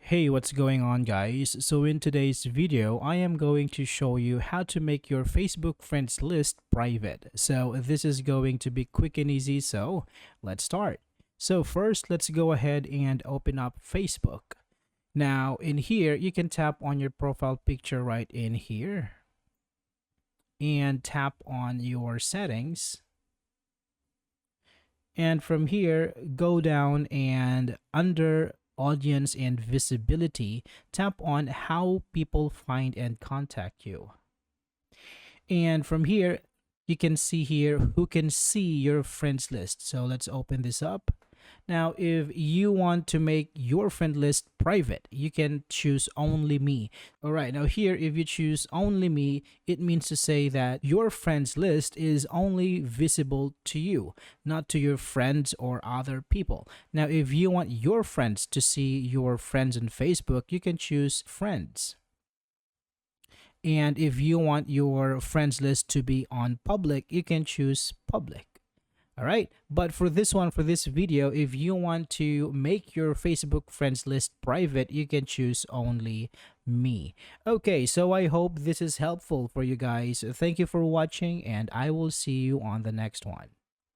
Hey, what's going on, guys? So in today's video, I am going to show you how to make your Facebook friends list private. So this is going to be quick and easy, so let's start. So first, let's go ahead and open up Facebook. Now in here, you can tap on your profile picture right in here and tap on your settings. And from here, go down and under audience and visibility, tap on how people find and contact you. And from here, you can see here who can see your friends list. So let's open this up. Now, if you want to make your friend list private, you can choose only me. All right, now here, if you choose only me, it means to say that your friends list is only visible to you, not to your friends or other people. Now, if you want your friends to see your friends on Facebook, you can choose friends. And if you want your friends list to be on public, you can choose public. All right. But for this one, for this video, if you want to make your Facebook friends list private, you can choose only me. Okay. So I hope this is helpful for you guys. Thank you for watching, and I will see you on the next one.